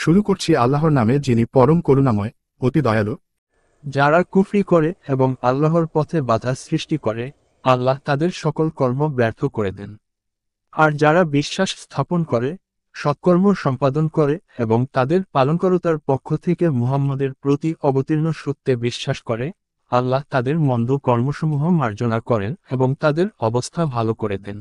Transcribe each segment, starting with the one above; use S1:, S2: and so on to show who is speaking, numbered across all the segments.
S1: শুরু করছি আল্লাহর নামে, যিনি পরম করুণাময়, অতি দয়ালু।
S2: যারা কুফরি করে এবং আল্লাহর পথে বাধা সৃষ্টি করে, আল্লাহ তাদের সকল কর্ম ব্যর্থ করে দেন। আর যারা বিশ্বাস স্থাপন করে, সৎকর্ম সম্পাদন করে এবং তাদের পালনকর্তার পক্ষ থেকে মুহাম্মদের প্রতি অবতীর্ণ সত্যে বিশ্বাস করে, আল্লাহ তাদের মন্দ কর্মসমূহ মার্জনা করেন এবং তাদের অবস্থা ভালো করে দেন।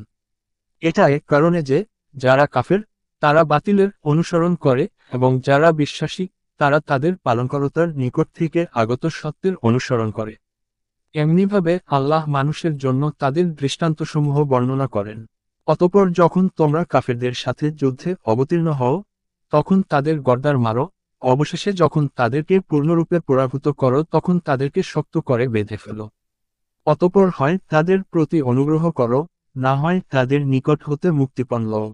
S2: এটা এক কারণে যে, যারা কাফের, তারা বাতিলের অনুসরণ করে এবং যারা বিশ্বাসী, তারা তাদের পালনকর্তার নিকট থেকে আগত সত্যের অনুসরণ করে। এমনিভাবে আল্লাহ মানুষের জন্য তাদের দৃষ্টান্তসমূহ বর্ণনা করেন। অতঃপর যখন তোমরা কাফেরদের সাথে যুদ্ধে অবতীর্ণ হও, তখন তাদের গর্দান মারো, অবশেষে যখন তাদেরকে পূর্ণরূপে পরাভূত করো তখন তাদেরকে শক্ত করে বেঁধে ফেলো। অতঃপর হয় তাদের প্রতি অনুগ্রহ করো, না হয় তাদের নিকট হতে মুক্তিপণ লও।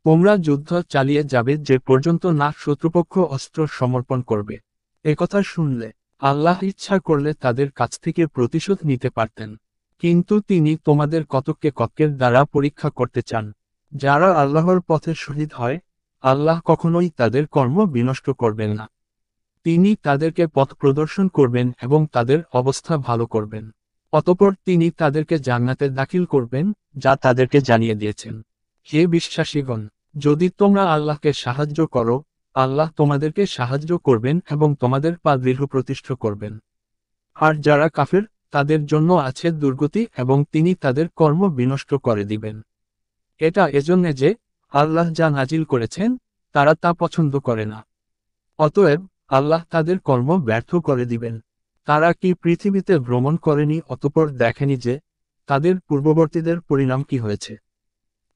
S2: তোমরা যুদ্ধ চালিয়ে যাবে যে পর্যন্ত না শত্রুপক্ষ অস্ত্র সমর্পণ করবে। একথা শুনলে আল্লাহ ইচ্ছা করলে তাদের কাছ থেকে প্রতিশোধ নিতে পারতেন, কিন্তু তিনি তোমাদের কতককে কতকের দ্বারা পরীক্ষা করতে চান। যারা আল্লাহর পথে শহীদ হয়, আল্লাহ কখনোই তাদের কর্ম বিনষ্ট করবেন না। তিনি তাদেরকে পথ প্রদর্শন করবেন এবং তাদের অবস্থা ভালো করবেন। অতঃপর তিনি তাদেরকে জান্নাতে দাখিল করবেন, যা তাদেরকে জানিয়ে দিয়েছেন। হে বিশ্বাসীগণ, যদি তোমরা আল্লাহকে সাহায্য করো, আল্লাহ তোমাদেরকে সাহায্য করবেন এবং তোমাদের পা দৃঢ় প্রতিষ্ঠা করবেন। আর যারা কাফের, তাদের জন্য আছে দুর্গতি এবং তিনি তাদের কর্ম বিনষ্ট করে দিবেন। এটা এজন্য যে, আল্লাহ যা নাজিল করেছেন, তারা তা পছন্দ করে না। অতএব আল্লাহ তাদের কর্ম ব্যর্থ করে দিবেন। তারা কি পৃথিবীতে ভ্রমণ করেনি অতঃপর দেখেনি যে, তাদের পূর্ববর্তীদের পরিণাম কি হয়েছে?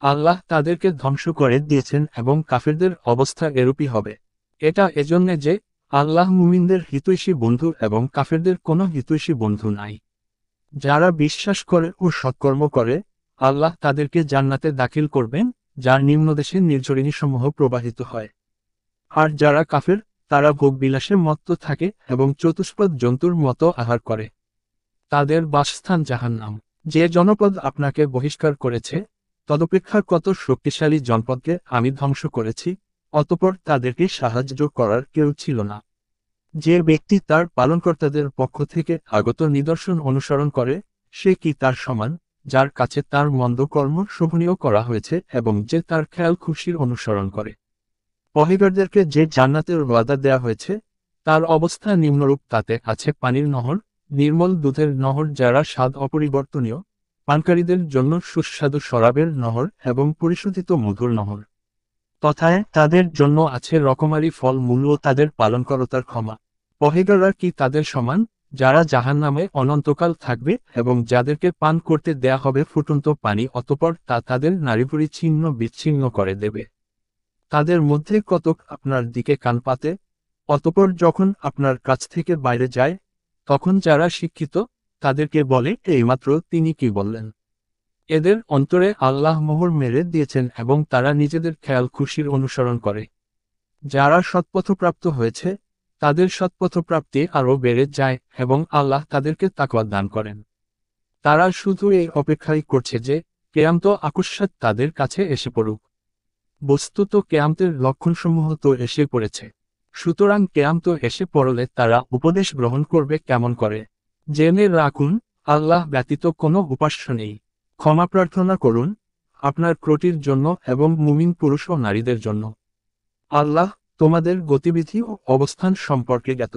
S2: আল্লাহ তাদেরকে ধ্বংস করে দিয়েছেন এবং কাফেরদের অবস্থা এরূপই হবে। এটা এজন্য যে, আল্লাহ মুমিনদের হিতৈষী বন্ধু এবং কাফেরদের কোনো হিতৈষী বন্ধু নাই। যারা বিশ্বাস করে ও সৎকর্ম করে, আল্লাহ তাদেরকে জান্নাতে দাখিল করবেন, যার নিম্নদেশে নির্ঝরিণীসমূহ প্রবাহিত হয়। আর যারা কাফের, তারা ভোগবিলাসে মত্ত থাকে এবং চতুষ্পদ জন্তুর মতো আহার করে। তাদের বাসস্থান জাহান্নাম। যে জনপদ আপনাকে বহিষ্কার করেছে, তদপেক্ষা কত শক্তিশালী জনপদকে আমি ধ্বংস করেছি, অতঃপর তাদেরকে সাহায্য করার কেউ ছিল না। যে ব্যক্তি তার পালনকর্তাদের পক্ষ থেকে আগত নিদর্শন অনুসরণ করে, সে কি তার সমান, যার কাছে তার মন্দ কর্ম শোভনীয় করা হয়েছে এবং যে তার খেয়াল খুশির অনুসরণ করে। পহেগারদেরকে যে জান্নাতের ওয়াদা দেয়া হয়েছে, তার অবস্থা নিম্নরূপ। তাতে আছে পানির নহর, নির্মল দুধের নহর যারা স্বাদ অপরিবর্তনীয়, পানকারীদের জন্য সুস্বাদু শরাবের নহর এবং পরিশোধিত মধুর নহর। তথায় তাদের জন্য আছে রকমারি ফল মূল ও তাদের পালনকর্তার ক্ষমা। পহেগাররা কি তাদের সমান, যারা জাহান্নামে অনন্তকাল থাকবে এবং যাদেরকে পান করতে দেয়া হবে ফুটন্ত পানি, অতঃপর তা তাদের নাড়িভুড়ি ছিন্ন বিচ্ছিন্ন করে দেবে। তাদের মধ্যে কতক আপনার দিকে কান পাতে, অতঃপর যখন আপনার কাছ থেকে বাইরে যায়, তখন যারা শিক্ষিত, তাদেরকে বলে, এইমাত্র তিনি কি বললেন। এদের অন্তরে আল্লাহ মোহর মেরে দিয়েছেন এবং তারা নিজেদের খেয়াল খুশির অনুসরণ করে। যারা সৎপথপ্রাপ্ত হয়েছে, তাদের সৎপথপ্রাপ্তি আরও বেড়ে যায় এবং আল্লাহ তাদেরকে তাকওয়া দান করেন। তারা শুধু এই অপেক্ষাই করছে যে, কেয়ামত আকস্মাৎ তাদের কাছে এসে পড়ুক। বস্তুত কেয়ামতের লক্ষণসমূহ তো এসে পড়েছে। সুতরাং কেয়ামত এসে পড়লে তারা উপদেশ গ্রহণ করবে কেমন করে। জেনে রাখুন, আল্লাহ ব্যতীত কোনো উপাস্য নেই। ক্ষমা প্রার্থনা করুন আপনার ত্রুটির জন্য এবং মুমিন পুরুষ ও নারীদের জন্য। আল্লাহ তোমাদের গতিবিধি ও অবস্থান সম্পর্কে জ্ঞাত।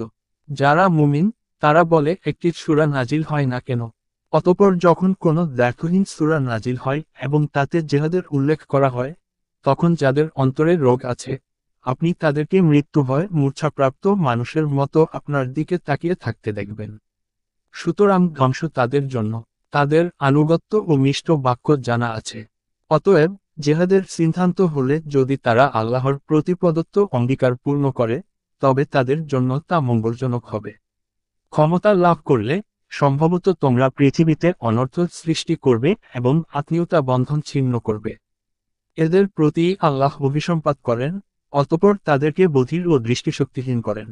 S2: যারা মুমিন, তারা বলে, একটি সূরা নাজিল হয় না কেন? অতঃপর যখন কোনো দ্ব্যর্থহীন সূরা নাজিল হয় এবং তাতে জিহাদের উল্লেখ করা হয়, তখন যাদের অন্তরে রোগ আছে, আপনি তাদেরকে মৃত্যু ভয় মূর্ছাপ্রাপ্ত মানুষের মতো আপনার দিকে তাকিয়ে থাকতে দেখবেন। সুতরাং ধ্বংস তাদের জন্য। তাদের আনুগত্য ও মিষ্ট বাক্য জানা আছে। অতএব জেহাদের সিদ্ধান্ত হলে যদি তারা আল্লাহর প্রতি প্রদত্ত অঙ্গীকার পূর্ণ করে, তবে তাদের জন্য তা মঙ্গলজনক হবে। ক্ষমতা লাভ করলে সম্ভবত তোমরা পৃথিবীতে অনর্থ সৃষ্টি করবে এবং আত্মীয়তা বন্ধন ছিন্ন করবে। এদের প্রতি আল্লাহ অভিসম্পাত করেন, অতঃপর তাদেরকে বধির ও দৃষ্টিশক্তিহীন করেন।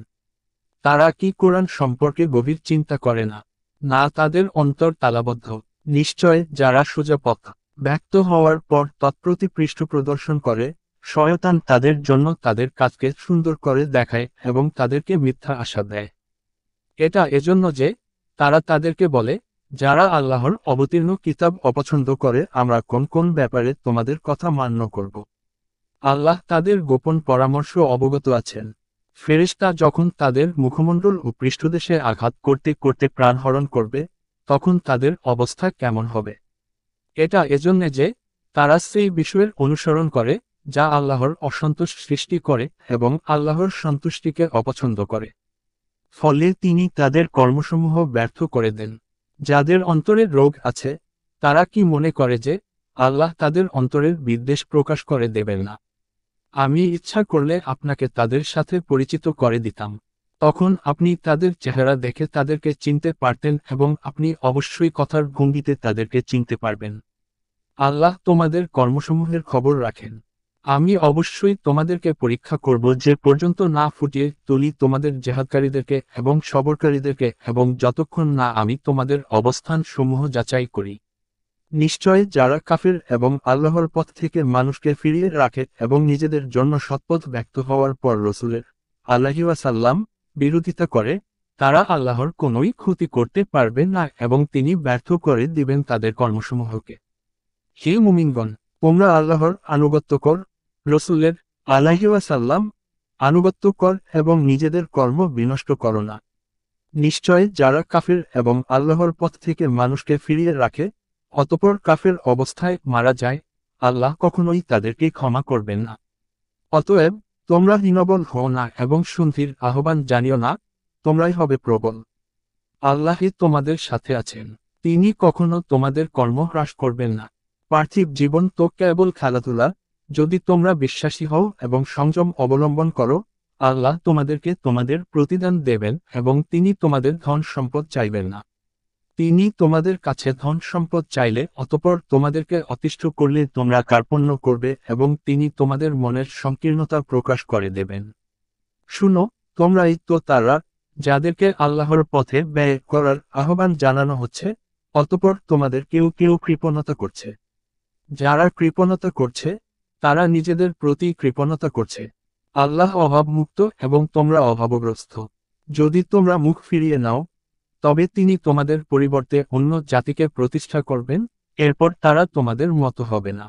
S2: তারা কি কোরআন সম্পর্কে গভীর চিন্তা করে না? না, তাদের অন্তর তালাবদ্ধ। নিশ্চয় যারা সোজা পথ ব্যক্ত হওয়ার পর তৎপ্রতি পৃষ্ঠ প্রদর্শন করে, শয়তান তাদের জন্য তাদের কাজকে সুন্দর করে দেখায় এবং তাদেরকে মিথ্যা আশা দেয়। এটা এজন্য যে তারা তাদেরকে বলে, যারা আল্লাহর অবতীর্ণ কিতাব অপছন্দ করে আমরা কোন কোন ব্যাপারে তোমাদের কথা মান্য করব। আল্লাহ তাদের গোপন পরামর্শ অবগত আছেন। ফেরেশতা যখন তাদের মুখমণ্ডল ও পৃষ্ঠদেশে আঘাত করতে করতে প্রাণহরণ করবে, তখন তাদের অবস্থা কেমন হবে? এটা এজন্যে যে তারা সেই বিষয়ের অনুসরণ করে যা আল্লাহর অসন্তোষ সৃষ্টি করে এবং আল্লাহর সন্তুষ্টিকে অপছন্দ করে। ফলে তিনি তাদের কর্মসমূহ ব্যর্থ করে দেন। যাদের অন্তরে রোগ আছে, তারা কি মনে করে যে আল্লাহ তাদের অন্তরের বিদ্বেষ প্রকাশ করে দেবেন না? আমি ইচ্ছা করলে আপনাকে তাদের সাথে পরিচিত করে দিতাম। তখন আপনি তাদের চেহারা দেখে তাদেরকে চিনতে পারতেন এবং আপনি অবশ্যই কথার ভঙ্গিতে তাদেরকে চিনতে পারবেন। আল্লাহ তোমাদের কর্মসমূহের খবর রাখেন। আমি অবশ্যই তোমাদেরকে পরীক্ষা করব যে পর্যন্ত না ফুটিয়ে তুলি তোমাদের জেহাদকারীদেরকে এবং সবরকারীদেরকে এবং যতক্ষণ না আমি তোমাদের অবস্থান সমূহ যাচাই করি। নিশ্চয় যারা কাফির এবং আল্লাহর পথ থেকে মানুষকে ফিরিয়ে রাখে এবং নিজেদের জন্য সৎপথ ব্যক্ত হওয়ার পর রসুলের আল্লাহি ওয়াসাল্লাম বিরোধিতা করে, তারা আল্লাহর কোনোই ক্ষতি করতে পারবে না এবং তিনি ব্যর্থ করে দিবেন তাদের কর্মসমূহকে। হে মুমিনগণ, তোমরা আল্লাহর আনুগত্য কর, রসুলের আলাইহি ওয়াসাল্লাম আনুগত্য কর এবং নিজেদের কর্ম বিনষ্ট করো না। নিশ্চয় যারা কাফির এবং আল্লাহর পথ থেকে মানুষকে ফিরিয়ে রাখে অতঃপর কাফের অবস্থায় মারা যায়, আল্লাহ কখনোই তাদেরকে ক্ষমা করবেন না। অতএব তোমরা হীনবল হও না এবং সন্ধির আহ্বান জানিও না, তোমরাই হবে প্রবল। আল্লাহই তোমাদের সাথে আছেন, তিনি কখনো তোমাদের কর্ম হ্রাস করবেন না। পার্থিব জীবন তো কেবল খেলাধুলা, যদি তোমরা বিশ্বাসী হও এবং সংযম অবলম্বন করো, আল্লাহ তোমাদেরকে তোমাদের প্রতিদান দেবেন এবং তিনি তোমাদের ধন সম্পদ চাইবেন না। তিনি তোমাদের কাছে ধন সম্পদ চাইলে অতঃপর তোমাদেরকে অতিষ্ঠ করলে তোমরা কার্পণ্য করবে এবং তিনি তোমাদের মনের সংকীর্ণতা প্রকাশ করে দেবেন। শুনো, তোমরাই তো তারা যাদেরকে আল্লাহর পথে ব্যয় করার আহ্বান জানানো হচ্ছে, অতঃপর তোমাদের কেউ কেউ কৃপণতা করছে। যারা কৃপণতা করছে তারা নিজেদের প্রতি কৃপণতা করছে। আল্লাহ অভাবমুক্ত এবং তোমরা অভাবগ্রস্ত। যদি তোমরা মুখ ফিরিয়ে নাও, তবে তিনি তোমাদের পরিবর্তে অন্য জাতিকে প্রতিষ্ঠা করবেন, এরপর তারা তোমাদের মতো হবে না।